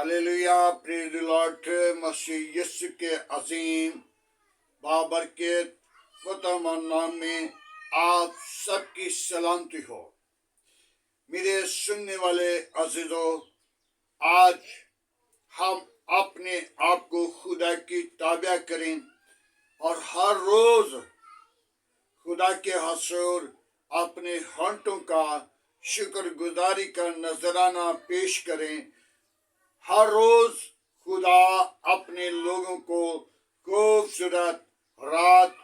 Hallelujah, praise the lord. मसीह यीशु के अजीम बाबरकत खुदावंद नाम में आप सबकी सलामती हो। मेरे सुनने वाले अजीजों, आज हम अपने आप को खुदा की ताबा करें और हर रोज खुदा के हजूर अपने होंठों का शुक्रगुजारी का नजराना पेश करें। हर रोज खुदा अपने लोगों को खूबसूरत रात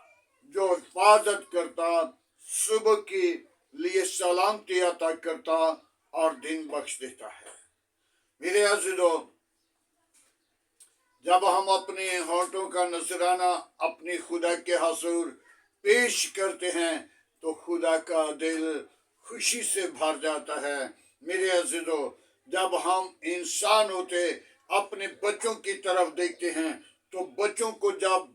जो हिफाजत करता, सुबह के लिए सलामती अता करता और दिन बख्श देता है। मेरे अज़ीज़ों, जब हम अपने होंठों का नजराना अपने खुदा के हजूर पेश करते हैं तो खुदा का दिल खुशी से भर जाता है। मेरे अज़ीज़ों, जब हम इंसान होते अपने बच्चों की तरफ देखते हैं तो बच्चों को जब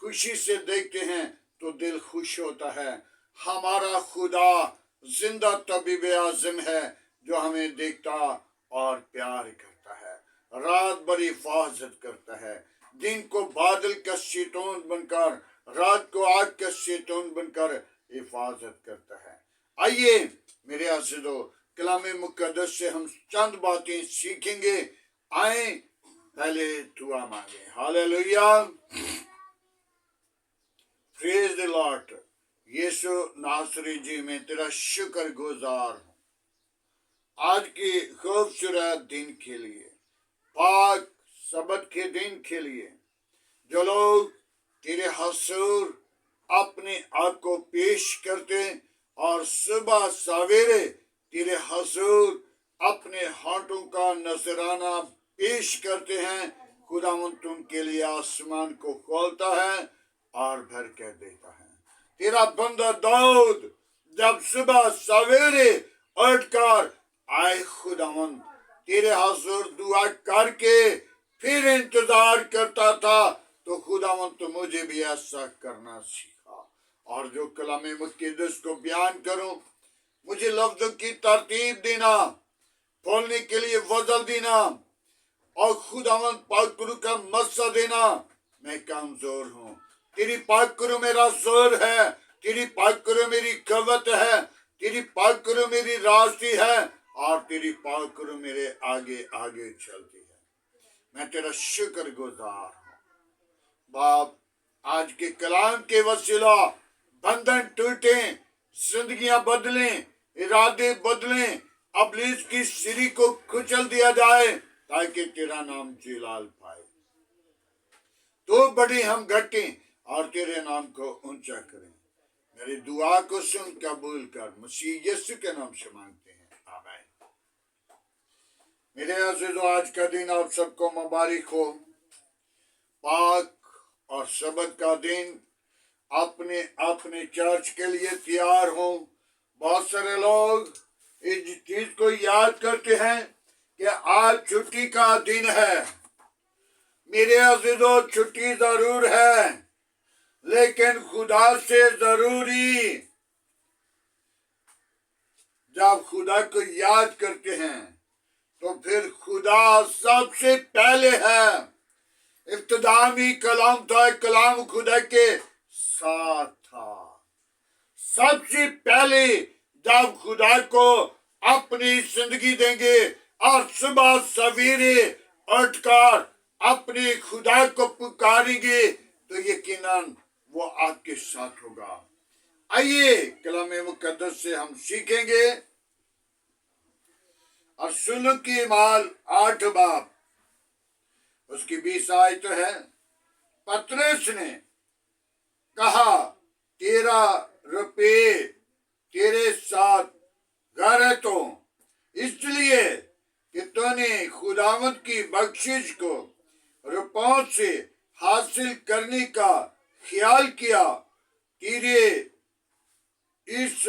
खुशी से देखते हैं तो दिल खुश होता है। हमारा खुदा जिंदा तबीब आज़म है जो हमें देखता और प्यार करता है, रात भर हिफाजत करता है, दिन को बादल का शैतान बनकर, रात को आग का शैतान बनकर हिफाजत करता है। आइए मेरे अज़ीज़ों, कलाम मुक़द्दस से हम चंद बातें सीखेंगे। आए पहले दुआ मांगे। Hallelujah, praise the lord. यीशु नासरी जी, मैं तेरा शुक्र गुजार हूँ आज के खूबसूरत दिन के लिए, पाक सबत के दिन के लिए। जो लोग तेरे हजूर अपने आप को पेश करते और सुबह सवेरे तेरे हजूर अपने होंठों का नजराना पेश करते हैं, खुदावंद उनके लिए आसमान को खोलता है और भर कर देता है। तेरा बंदा दाऊद जब सुबह सवेरे उठकर आए खुदावंद तेरे हजूर दुआ करके फिर इंतजार करता था, तो खुदावंद तो मुझे भी ऐसा करना सीखा। और जो कलाम मुक़द्दस को बयान करूं, मुझे लफ्जों की तरतीब देना, बोलने के लिए वज़न देना और खुदावंद पाक गुरु का मस्सा देना, मैं कमजोर हूँ। तेरी पाक गुरु मेरा जोर है, तेरी पाक गुरु मेरी कवत है, तेरी पाक गुरु मेरी रास्ती है और तेरी पाक गुरु मेरे आगे आगे चलती है। मैं तेरा शुक्र गुजार हूँ बाप। आज के कलाम के वसीला बंधन टूटे, जिंदगियां बदलें, इरादे बदलें, अबलीस की सिरी को कुचल दिया जाए ताकि तेरा नाम जलाल पाए। तो बड़ी हम घटें और तेरे नाम को ऊंचा करें। मेरी दुआ को सुन कबूल कर, मसीह यीशु के नाम से मांगते हैं, आमीन। मेरे अज़ीज़ों, आज का दिन आप सबको मुबारक हो। पाक और सबत का दिन अपने अपने चर्च के लिए तैयार हो। बहुत सारे लोग इस चीज को याद करते हैं कि आज छुट्टी का दिन है। मेरे अज़ीज़ों, छुट्टी जरूर है, लेकिन खुदा से जरूरी जब खुदा को याद करते हैं तो फिर खुदा सबसे पहले है। इब्तिदा में कलाम था, कलाम खुदा के साथ था। सबसे पहले जब खुदा को अपनी जिंदगी देंगे और सुबह सवेरे उठकर अपने खुदा को पुकारेंगे तो यकीनन वो आपके साथ होगा। आइए कलाम मुक़द्दस से हम सीखेंगे। और सुलूक की माल 8 बाब उसकी 20 आयत है। पतरस ने कहा, तेरा रुपये तेरे साथ घर है तो इसलिए कि तूने खुदावंद की बख्शिश को रुपयों से हासिल करने का ख्याल किया। तेरे इस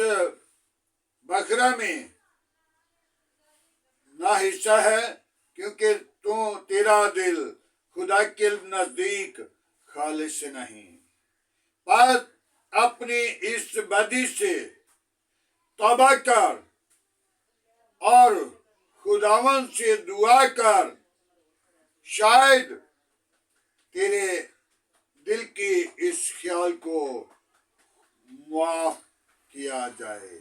बकरा में ना हिस्सा है, क्योंकि तेरा दिल खुदा के नजदीक खालिस नहीं। पर अपनी इस बदी से तौबा कर और खुदावंद से दुआ कर शायद तेरे दिल की इस ख्याल को माफ किया जाए,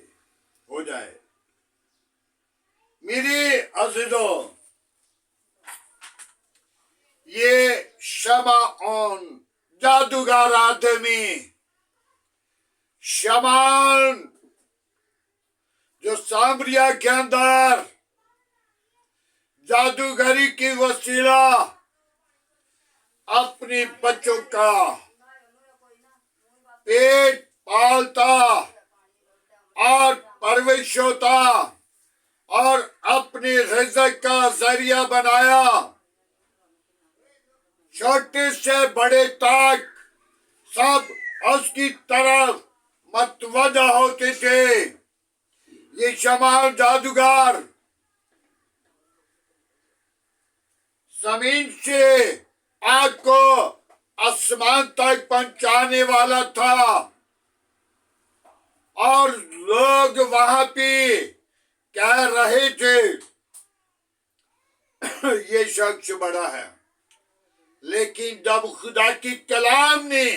हो जाए। मेरे अज़ीज़ों, ये शमआन जादूगर आदमी, शमआन जो सामरिया के अंदर जादूगरी की वसीला अपने बच्चों का पेट पालता और परवरिश होता और अपने रिज़्क़ का जरिया बनाया, छोटे से बड़े तक सब उसकी तरफ मतवजा होते थे। ये शमआन जादूगर जमीन से आग को आसमान तक पहुंचाने वाला था और लोग वहां पे कह रहे थे ये शख्स बड़ा है। लेकिन जब खुदा की कलाम ने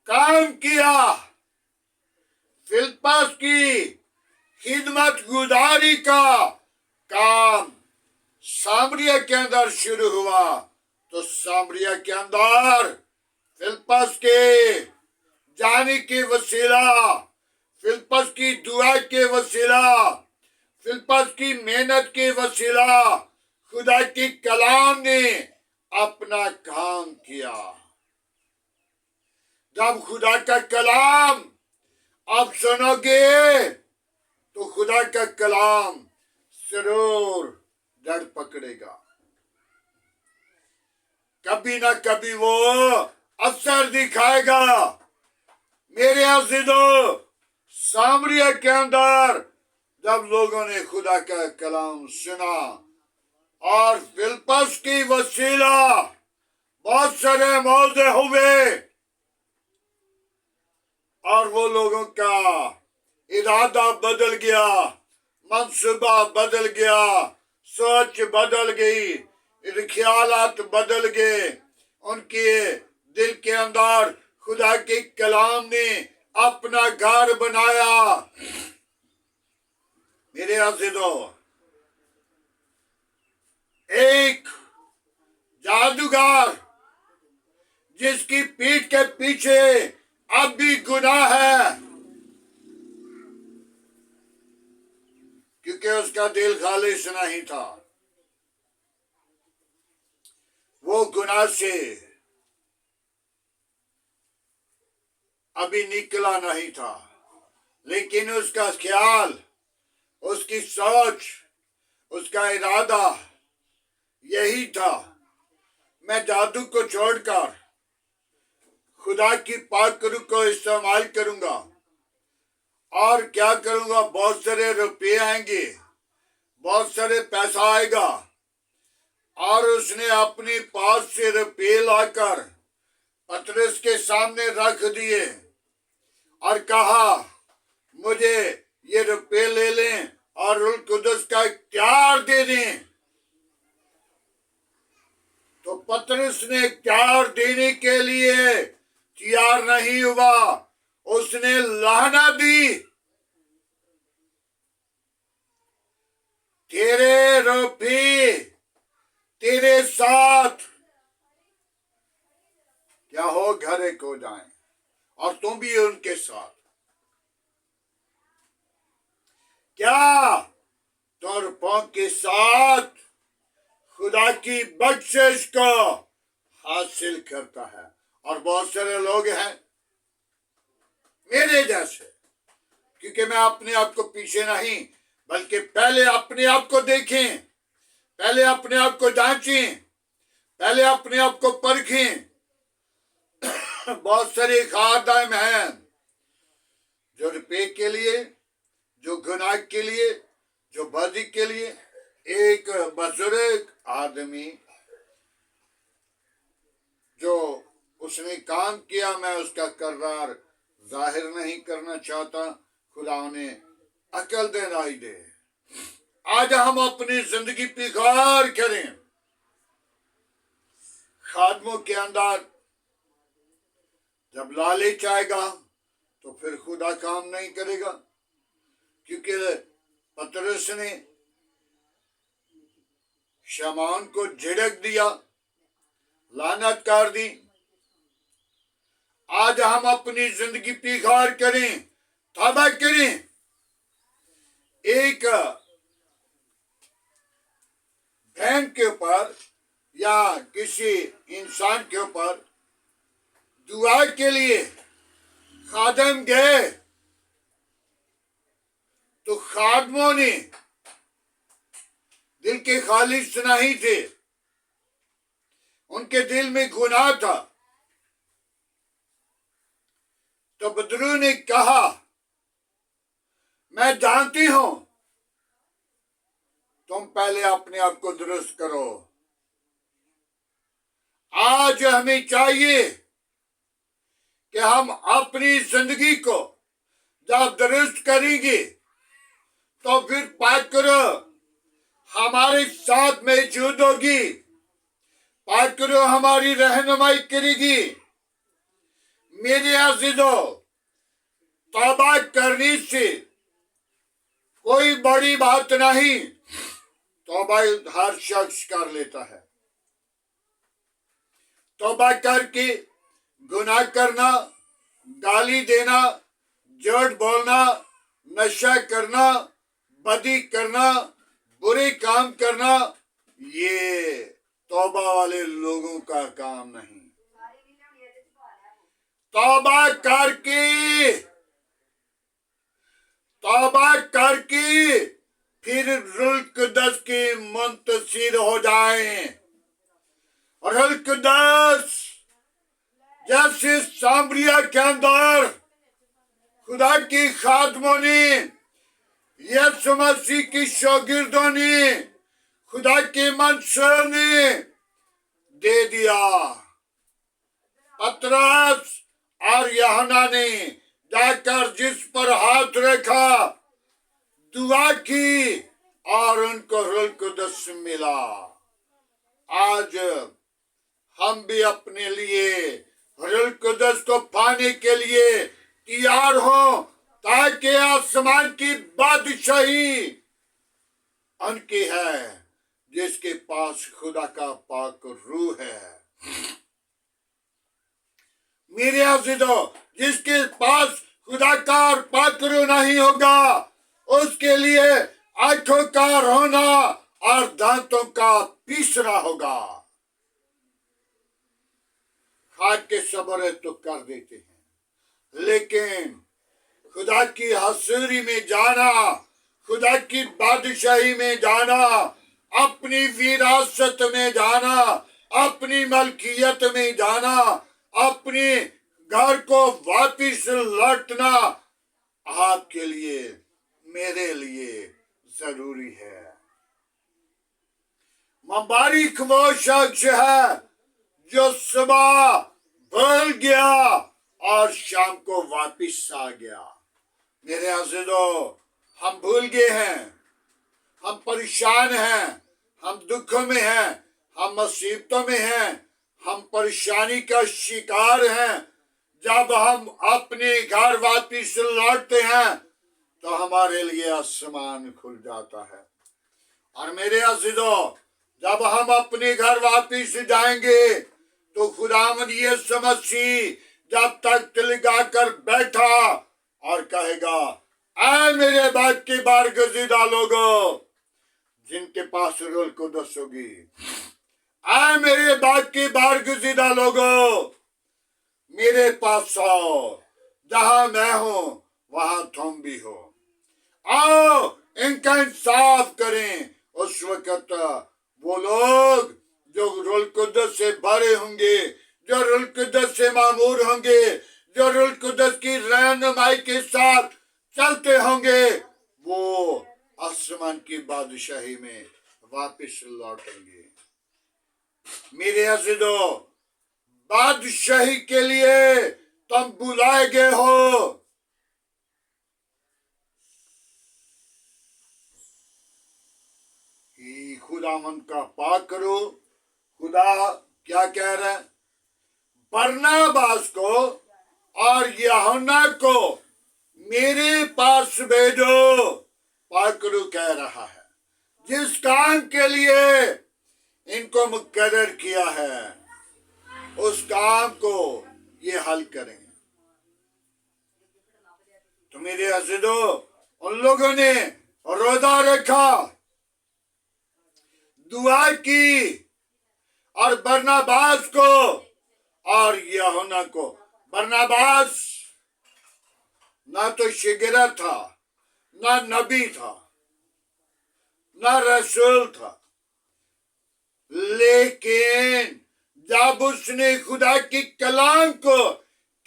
काम किया, फिलिप्पस की खिदमत गुजारी का काम सामरिया के अंदर शुरू हुआ, तो सामरिया के अंदर फिलिप्पस के जाने के वसीला, फिलिप्पस की दुआ के वसीला, फिलिप्पस की मेहनत के वसीला खुदा की कलाम ने अपना काम किया। जब खुदा का कलाम आप सुनोगे तो खुदा का कलाम जरूर जड़ पकड़ेगा, कभी ना कभी वो असर दिखाएगा। मेरे अज़ीज़ों, सामरिया के अंदर जब लोगों ने खुदा का कलाम सुना और फिलिप्पस की वसीला बहुत सारे मौजे हुए और वो लोगों का इरादा बदल गया, मंसूबा बदल गया, सोच बदल गई, ख्यालात बदल गए। उनके दिल के अंदर खुदा के कलाम ने अपना घर बनाया। मेरे अज़ीज़ों, एक जादूगर जिसकी पीठ के पीछे अब भी गुनाह है, क्योंकि उसका दिल खालिस नहीं था, वो गुनाह से अभी निकला नहीं था, लेकिन उसका ख्याल, उसकी सोच, उसका इरादा यही था, मैं जादू को छोड़कर खुदा की पाक रूह को इस्तेमाल करूंगा और क्या करूंगा, बहुत सारे रुपये आएंगे, बहुत सारे पैसा आएगा। और उसने अपनी पास से रुपये लाकर पतरस के सामने रख दिए और कहा, मुझे ये रुपये ले लें और रूह कुदस का इख्तियार दे दें। तो पतरस ने इख्तियार देने के लिए तैयार नहीं हुआ, उसने लाहना दी, तेरे रुपये तेरे साथ क्या हो घरे को जाएं और तुम भी उनके साथ। क्या तुरपों के साथ खुदा की बख्शिश को हासिल करता है। और बहुत सारे लोग हैं मेरे जैसे, क्योंकि मैं अपने आप को पीछे नहीं, बल्कि पहले अपने आप को देखें, पहले अपने आप को जांचें, पहले अपने आप को परखें। बहुत सारे खादाम हैं जो रुपये के लिए, जो गुनाह के लिए, जो बदी के लिए। एक बुजुर्ग आदमी जो उसने काम किया, मैं उसका किरदार जाहिर नहीं करना चाहता, खुदा उन्हें अकल देनाई दे। آج ہم اپنی زندگی پہ غور کریں. خادموں کے اندر جب لالچ آئے گا تو پھر خدا کام نہیں کرے گا، کیونکہ پترس نے شمعون کو جھڑک دیا، لعنت کر دی. آج ہم اپنی زندگی پہ غور کریں، توبہ کریں. ایک بہن کے اوپر یا کسی انسان کے اوپر دعا کے لیے خادم گئے تو خادموں نے دل کے خالص نہیں تھے، ان کے دل میں گناہ تھا. تو بدرو نے کہا میں جانتی ہوں، تم پہلے اپنے آپ کو درست کرو. آج ہمیں چاہیے کہ ہم اپنی زندگی کو جب درست کریں گے تو پھر پاک کرو ہمارے ساتھ موجود ہوگی، پاک کرو ہماری رہنمائی کرے گی. میرے عزیزو، توبہ کرنے سے کوئی بڑی بات نہیں، توبہ ہر شخص کر لیتا ہے. توبہ کر کے گناہ کرنا، گالی دینا، جھوٹ بولنا، نشہ کرنا، بدی کرنا، برے کام کرنا، یہ توبہ والے لوگوں کا کام نہیں. توبہ کر کے پھر روح القدس کی منتصر ہو جائیں. اور روح القدس جیسے سامریا کے اندر خدا کی خادموں نے، یسوع مسیح کی شاگردوں نے، خدا کے منصور نے دے دیا. پترس اور یوحنا نے جا کر جس پر ہاتھ رکھا، دعا کی اور ان کو روح القدس ملا. آج ہم بھی اپنے لیے روح القدس کو پانے کے لیے تیار ہوں، تاکہ آسمان کی بادشاہی ان کی ہے جس کے پاس خدا کا پاک روح ہے. میرے عزیزو، جس کے پاس خدا کا پاک روح نہیں ہوگا، اس کے لیے آنکھوں کا رونا اور دانتوں کا پیسنا ہوگا. خاک کے صبر تو کر دیتے ہیں، لیکن خدا کی حضوری میں جانا، خدا کی بادشاہی میں جانا، اپنی وراثت میں جانا، اپنی ملکیت میں جانا، اپنے گھر کو واپس لوٹنا آپ کے لیے، میرے لیے ضروری ہے. مبارک وہ شخص ہے جو صبح بھول گیا اور شام کو واپس آ گیا. میرے عزیزو، ہم بھول گئے ہیں، ہم پریشان ہیں، ہم دکھوں میں ہیں، ہم مصیبتوں میں ہیں، ہم پریشانی کا شکار ہیں. جب ہم اپنے گھر واپس لوٹتے ہیں تو ہمارے لیے آسمان کھل جاتا ہے. اور میرے عزیزو، جب ہم اپنے گھر واپس جائیں گے تو خداوند یسوع مسیح جب تک لگا کر بیٹھا اور کہے گا، اے میرے باپ کے برگزیدہ لوگو جن کے پاس روح القدس ہوگی، اے میرے باپ کے برگزیدہ لوگو میرے پاس آؤ، جہاں میں ہوں وہاں تم بھی ہو. آؤ ان کا انصاف کریں. اس وقت وہ لوگ جو روح القدس سے بھرے ہوں گے، جو روح القدس سے معمور ہوں گے، جو روح القدس کی رہنمائی کے ساتھ چلتے ہوں گے، وہ آسمان کی بادشاہی میں واپس لوٹیں گے. میرے عزیزو، بادشاہی کے لیے تم بلائے گئے ہو. खुदावंद का पाक करो। खुदा क्या कह रहे हैं? बरनबास को और यूहन्ना को मेरे पास भेजो। पाकरू कह रहा है जिस काम के लिए इनको मुकर्रर किया है उस काम को ये हल करें। तो मेरे अज़ीज़ों, उन लोगों ने रोजा रखा, दुआ की और बरनबास को और यूहन्ना को, बरनबास ना तो शिगिरा था, ना नबी था, ना रसूल था, लेकिन जब उसने खुदा की कलाम को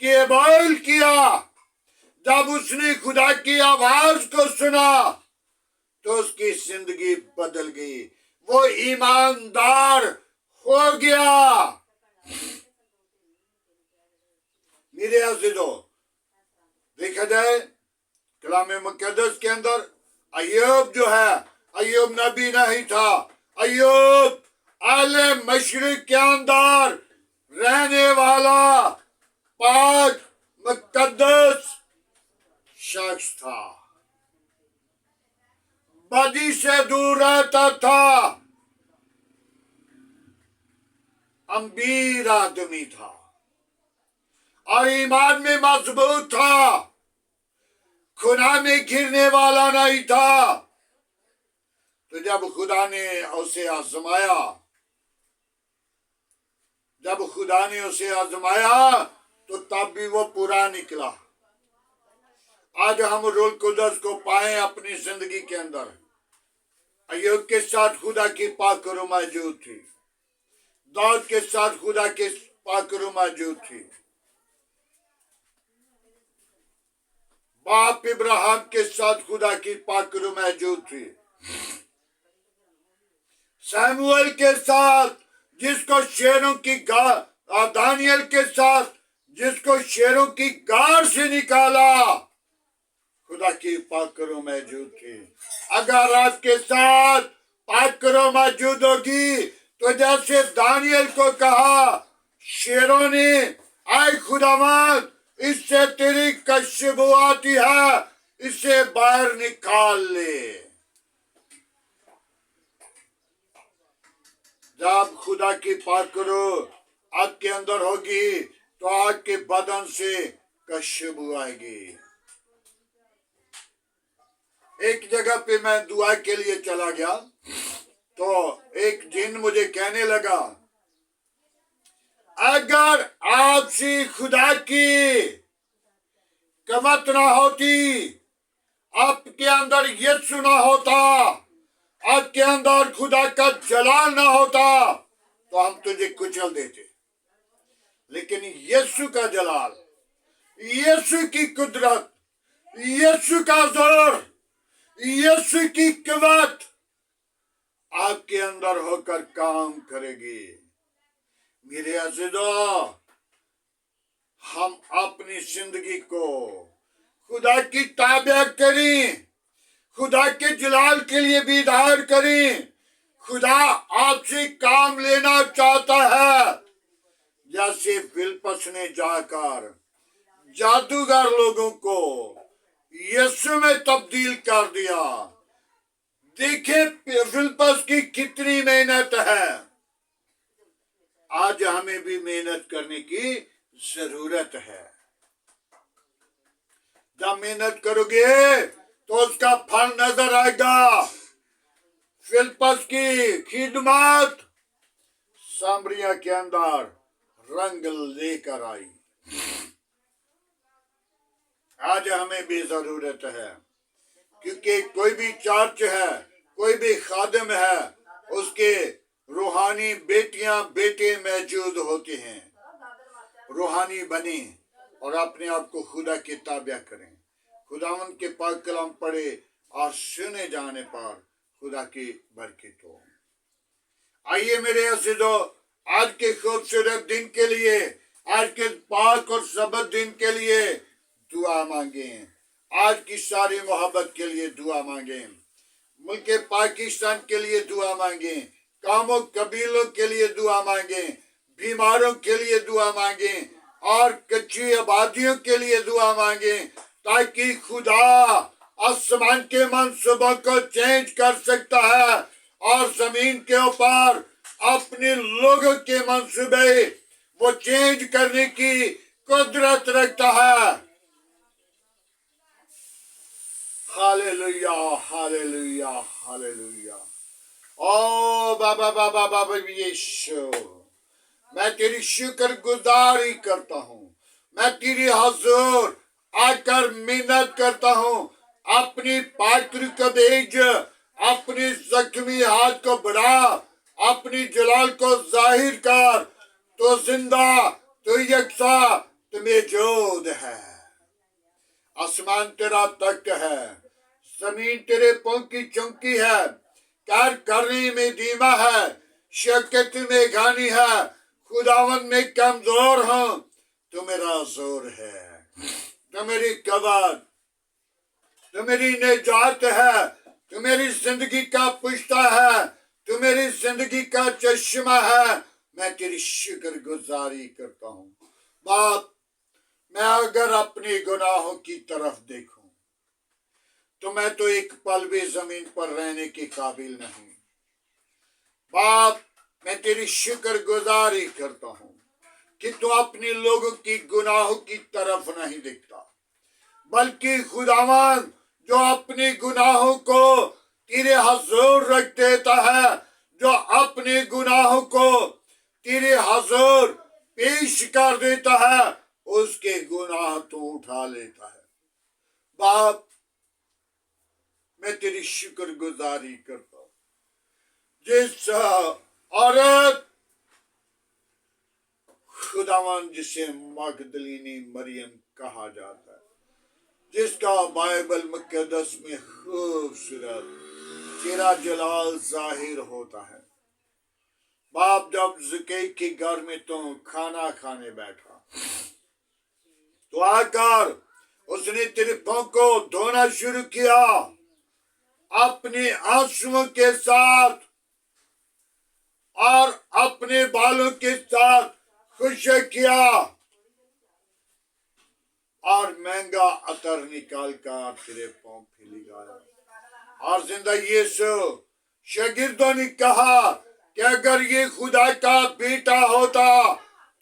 कबूल किया, जब उसने खुदा की आवाज को सुना, तो उसकी जिंदगी बदल गई। वो ईमानदार हो गया। मेरे अज़ीज़ों, देखा जाए कलाम मुक़द्दस के अंदर अय्यूब जो है, अय्यूब नबी नहीं था। अय्यूब आले मशरिक के अंदर रहने वाला पाक मुक़द्दस शख्स था, बदी से दूर रहता था, अमीर आदमी था और ईमान में मजबूत था, खुदा में गिरने वाला नहीं था। तो जब खुदा ने उसे आजमाया, जब खुदा ने उसे आजमाया तो तब भी वो पूरा निकला। आज हम रूह कुदस को पाए अपनी जिंदगी के अंदर। अय्यूब के साथ खुदा की पाकरू मौजूद थी, दाऊद के साथ खुदा की पाकरू मौजूद थी, बाप इब्राहिम के साथ खुदा की पाकरू मौजूद थी, शमूएल के साथ जिसको शेरों की दानियल के साथ जिसको शेरों की गार से निकाला, खुदा की पाकरू मौजूद थी। अगर आपके साथ पाकरू मौजूद होगी तो जैसे दानियल को कहा शेरों ने, आए खुदावंद इससे तेरी खुशबू आती है, इसे बाहर निकाल ले। जब खुदा की पाकरू आपके अंदर होगी तो आपके बदन से खुशबू आएगी। एक जगह पे मैं दुआ के लिए चला गया तो एक जिन मुझे कहने लगा, अगर आपसे खुदा की कवत ना होती, आपके अंदर यीशु ना होता, आपके अंदर खुदा का जलाल ना होता, तो हम तुझे कुचल देते। लेकिन यीशु का जलाल, यीशु की कुदरत, यीशु का जोर, यीशु की कवत आपके अंदर होकर काम करेगी। मेरे अज़ीज़ों, हम अपनी जिंदगी को खुदा की ताबे करें, खुदा के जलाल के लिए बेदार करें। खुदा आपसे काम लेना चाहता है। जैसे फिलिप्पस ने जाकर जादूगर लोगों को यीशु में तब्दील कर दिया। देखिए फिलिप्पस की कितनी मेहनत है। आज हमें भी मेहनत करने की जरूरत है। जब मेहनत करोगे तो उसका फल नजर आएगा। फिलिप्पस की खिदमत सामरिया के अंदर रंग लेकर आई। आज हमें भी जरूरत है, क्योंकि कोई भी चर्च है, कोई भी खादिम है, उसके रूहानी बेटियां बेटे मौजूद होते हैं। रूहानी बने और अपने आप को खुदा के ताबे करें। खुदावंद के पाक कलाम पढ़े और सुने जाने पर खुदा की बरकत हो। आइए मेरे अज़ीज़ों, आज के खूबसूरत दिन के लिए, आज के पाक और सबत दिन के लिए दुआ मांगे। आज की सारी मोहब्बत के लिए दुआ मांगे। मुल्क पाकिस्तान के लिए दुआ मांगें, कौमों कबीलों के लिए दुआ मांगें, बीमारों के लिए दुआ मांगें और कच्ची आबादियों के लिए दुआ मांगें, ताकि खुदा आसमान के मंसूबों को चेंज कर सकता है और जमीन के ऊपर अपने लोगों के मंसूबे वो चेंज करने की कुदरत रखता है। Hallelujah, hallelujah, hallelujah. ओ बाबा बाबा बाबा यीशु, मैं तेरी शुक्रगुजारी करता हूँ। मैं तेरी हजूर आकर मिन्नत करता हूँ, अपनी पात्र को भेज, अपनी जख्मी हाथ को बढ़ा, अपनी जलाल को जाहिर कर। तो जिंदा, तो यकसा, तो मौजूद है। आसमान तेरा तख्त है, जमीन तेरे पांव की चौकी है, कार्य करने में धीमा है, शक्ति में घानी है, खुदावन में कमजोर हूं, तो मेरा जोर है, तो मेरी कवच, तो मेरी निजात है, तो मेरी जिंदगी का पुश्ता है, तो मेरी जिंदगी का चश्मा है। मैं तेरी शुक्रगुजारी करता हूँ। बाप, मैं अगर अपने गुनाहों की तरफ देखूं तो मैं तो एक पल भी जमीन पर रहने के काबिल नहीं। बाप, मैं तेरी शुक्रगुजारी करता हूं कि तू अपने लोगों की गुनाहों की तरफ नहीं देखता, बल्कि खुदावन जो अपने गुनाहों को तेरे हुजूर रख देता है, जो अपने गुनाहों को तेरे हुजूर पेश कर देता है, उसके गुनाह तो उठा लेता है। बाप, मैं तेरी शुक्रगुजारी करता हूँ। जिस औरत खुदावन जिसे मगदलीनी मरियम कहा जाता है, जिसका बाइबल मुकद्दस में खूबसूरत तेरा जलाल जाहिर होता है। बाप, जब ज़कै के घर में तो खाना खाने बैठा तो आकर उसने तेरे पांव को धोना शुरू किया, अपने आंसुओं के साथ और अपने बालों के साथ खुश किया और महंगा अतर निकाल कर तेरे पांव पे लगाया। और जिंदा यीशु शागिर्दों ने कहा कि अगर ये खुदा का बेटा होता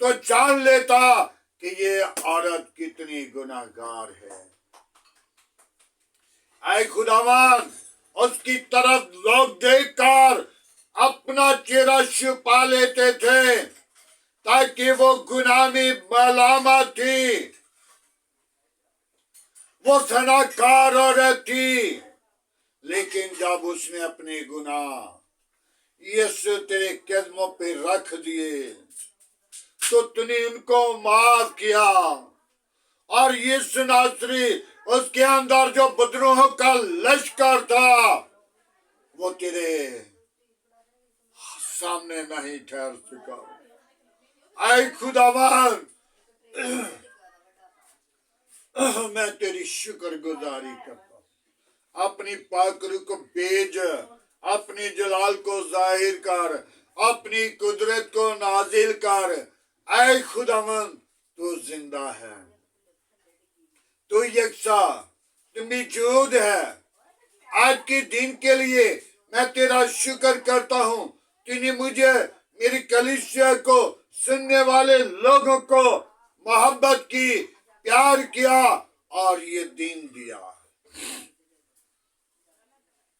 तो जान लेता कि ये औरत कितनी गुनाहगार है। ऐ खुदावन, उसकी तरफ लोग देखकर अपना चेहरा छुपा लेते थे ताकि वो गुनाह में मलामत थी, वो सनाकार औरत थी। लेकिन जब उसने अपने गुनाह यीशु तेरे कदमों पे रख दिए तो तूने उनको माफ किया। और यीशु नासरी, उसके अंदर जो बदरूहों का लश्कर था, वो तेरे सामने नहीं ठहर सका। ऐ खुदावन, मैं तेरी शुक्रगुजारी करता हूँ। अपनी पाकरू को भेज, अपनी जलाल को जाहिर कर, अपनी कुदरत को नाजिल कर। ऐ खुदावन, तू जिंदा है, तू यकसा, तू मौजूद है। आज के दिन के लिए मैं तेरा शुक्र करता हूँ। तूने मुझे, मेरी कलीसिया को, सुनने वाले लोगों को मोहब्बत की, प्यार किया और ये दिन दिया।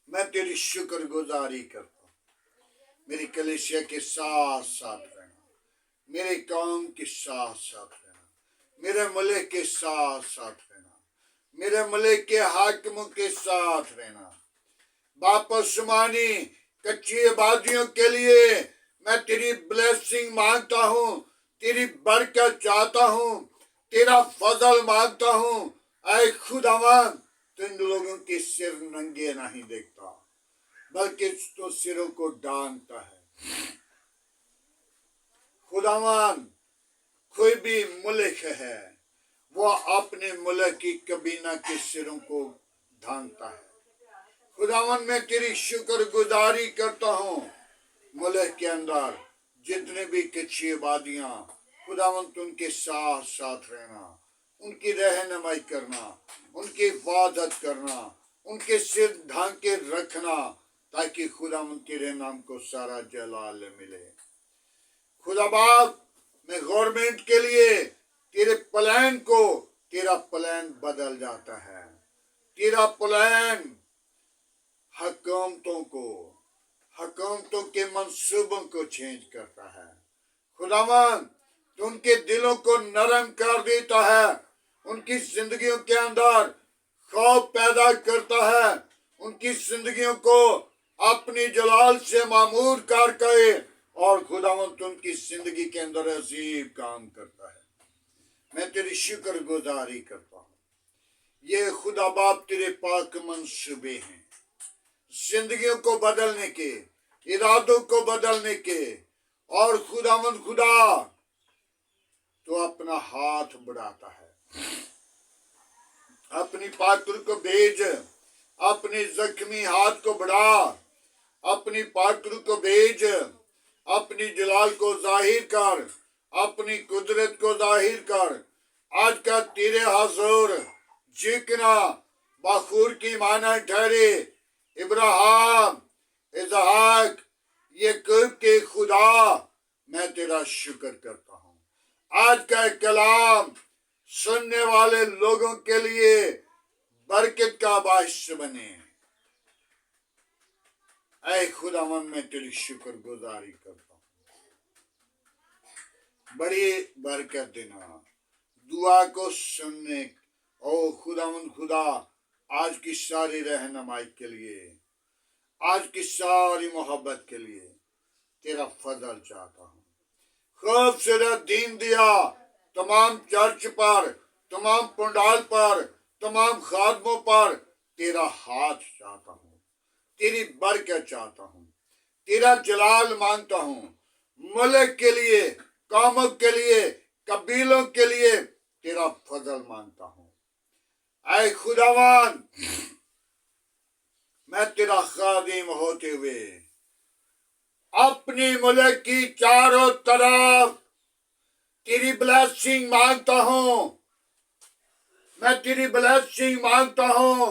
मैं तेरी शुक्रगुजारी करता हूँ। मेरी कलीसिया के साथ साथ रहना, मेरे कौम के साथ साथ रहना, मेरे मुल्क के साथ साथ रहना, मेरे मुल्क के हाकिमों के साथ रहना। वापस मानी कच्ची आबादियों के लिए मैं तेरी ब्लेसिंग मांगता हूँ, तेरी बरकत चाहता हूँ, तेरा फजल मांगता हूँ। ऐ खुदावन, तू इन लोगों के सिर नंगे नहीं देखता, बल्कि तो सिरों को डांगता है। खुदावन, कोई भी मुल्क है, वो अपने मुल्क की कबीना के सिरों को ढांकता है। खुदावन मैं तेरी शुक्र गुजारी करता हूँ। मुल्क के अंदर जितने भी कच्ची आबादियाँ, खुदावन तू उनके साथ साथ रहना, उनकी रहनुमाई करना, उनकी हिफाजत करना, उनके सिर ढांके रखना, ताकि खुदावन तेरे नाम को सारा जलाल मिले। खुदा बाप, मैं गवर्नमेंट के लिए तेरे प्लान को, तेरा प्लान बदल जाता है। तेरा प्लान हुकूमतों के मंसूबों को चेंज करता है। खुदावन तो उनके दिलों को नरम कर देता है, उनकी जिंदगियों के अंदर खौफ पैदा करता है, उनकी जिंदगियों को अपनी जलाल से मामूर करके, और खुदावन तो उनकी जिंदगी के अंदर अजीब काम करता है। मैं तेरी शुक्र गुजारी करता हूँ। ये खुदा बाप तेरे पाक मंसूबे हैं, जिंदगियों को बदलने के, इरादों को बदलने के। और खुदावन खुदा तो अपना हाथ बढ़ाता है, अपनी पाकुर को भेज, अपनी जख्मी हाथ को बढ़ा, अपनी पाकुर को भेज, अपनी जलाल को जाहिर कर, अपनी कुदरत को जाहिर कर। आज का तेरे हजूर जिकना बखूर की माना ठहरे। इब्राहिम, इसहाक, याकूब के खुदा, मैं तेरा शुक्र करता हूँ। आज का कलाम सुनने वाले लोगों के लिए बरकत का बाइस बने। ऐ खुदावन मैं तेरी शुक्र गुजारी करता हूँ। बड़ी बरकत देना, दुआ को सुनने, ओ खुदावन खुदा, आज की सारी रहनुमाई के लिए, आज की सारी मोहब्बत के लिए तेरा फजल चाहता हूँ। खूबसूरत दीन दिया तमाम चर्च पर, तमाम पंडाल पर, तमाम खादमों पर तेरा हाथ चाहता हूँ, तेरी बरकत चाहता हूँ, तेरा जलाल मांगता हूँ। मुल्क के लिए, कौमों के लिए, कबीलों के लिए तेरा फजल मांगता हूँ। ऐ खुदावन, मैं तेरा खादिम होते हुए अपनी मुल्क की चारों तरफ तेरी ब्लेसिंग मांगता हूँ। मैं तेरी ब्लेसिंग मांगता हूँ।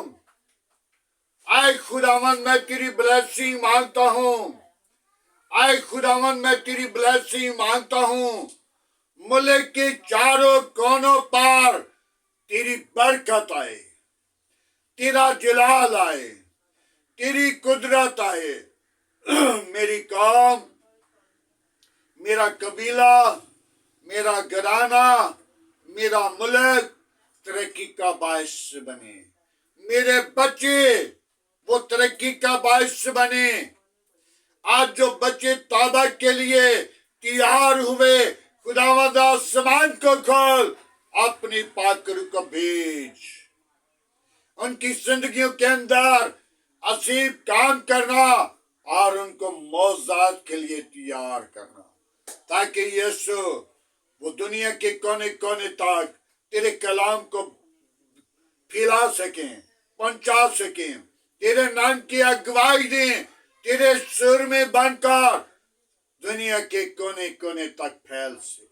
ऐ खुदावन मैं तेरी ब्लेसिंग मांगता हूँ। ऐ खुदावन मैं तेरी ब्लेसिंग मांगता हूँ। मुल्क के चारों कोनों पर तेरी बरकत आए, तेरा जलाल आए, तेरी कुदरत आए। मेरी कौम, मेरा कबीला, मेरा घराना, मेरा मुल्क तरक्की का बायस बने। मेरे बच्चे वो तरक्की का बायस बने। आज जो बच्चे तौबा के लिए तैयार हुए, खुदावंद आसमान को खोल, अपनी पाकर को भेज, उनकी जिंदगियों के अंदर अजीब काम करना और उनको मौजाद के लिए तैयार करना, ताकि यीशु वो दुनिया के कोने कोने तक तेरे कलाम को फैला सकें, पहुंचा सकें, तेरे नाम की अगुवाई दें, तेरे सुर में बनकर दुनिया के कोने कोने तक फैल सके,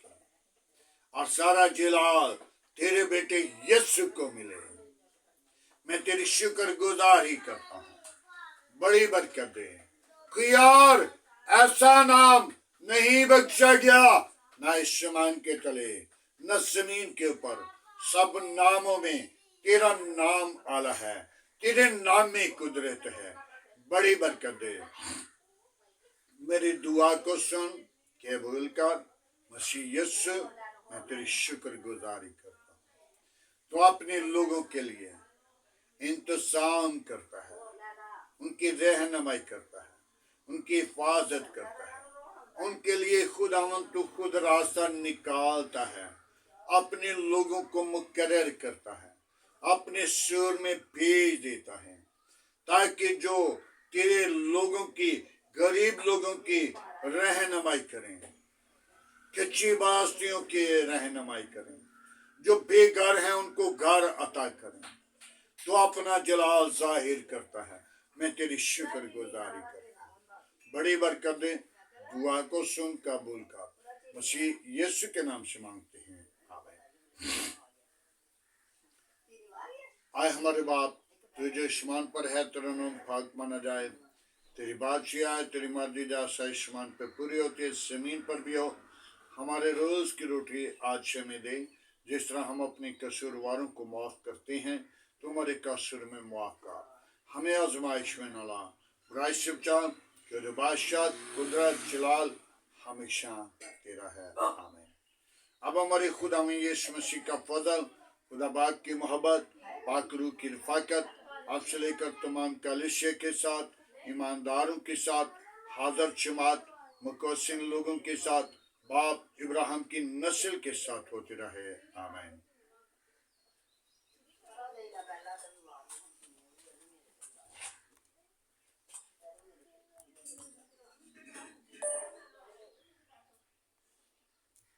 और सारा जलाल तेरे बेटे यीशु को मिले। मैं तेरी शुक्र गुजारी करता हूँ। बड़ी बरकत दे। कोई और ऐसा नाम नहीं बख्शा गया, न आसमान के तले न जमीन के ऊपर, सब नामों में तेरा नाम आला है, तेरे नाम में कुदरत है। बड़ी बरकत दे। मेरी दुआ को सुन, कबूल कर, मसीह यीशु। मैं तेरी शुक्र गुजारी करता हूँ। तो अपने लोगों के लिए इंतजाम करता है, उनकी रहनुमाई करता है, उनकी हिफाजत करता है, उनके लिए खुदावंद तू खुद रास्ता निकालता है, अपने लोगों को मुकर्रर करता है, अपने सुर में भेज देता है, ताकि जो तेरे लोगों की, गरीब लोगों की रहनुमाई करें, कच्ची बस्तियों की रहनुमाई करें, जो बेघर हैं उनको घर अता करें। तो अपना जलाल जाहिर करता है, میں تیری شکر گزاری کرتا ہوں. بڑی برکت دے. دعا کو سن قبول کر. مسیح یسوع کے نام سے مانگتے ہیں. آمین. آئے ہمارے باپ تو جو آسمان پر ہے تیرا نام پاک مانا جائے. تیری بادشاہی آئے, تیری مرضی جیسے آسمان پہ پوری ہوتی ہے زمین پر بھی ہو. ہمارے روز کی روٹی آج سے ہمیں دے, جس طرح ہم اپنے قصورواروں کو معاف کرتے ہیں تو ہمارے قصور میں معاف کر. ہمیں آزمائش میں نہ لا, برائی سے بچا, کہ جو بادشاہ قدرت جلال ہمیشہ تیرا ہے. آمین. اب ہمارے خدا میں یسوع مسیح کا فضل, خدا باپ کی محبت, پاک روح کی رفاقت اب سے لے کر تمام کلیسیا کے ساتھ, ایمانداروں کے ساتھ, حاضر جماعت, مقصر لوگوں کے ساتھ, باپ ابراہیم کی نسل کے ساتھ ہوتی رہے. آمین.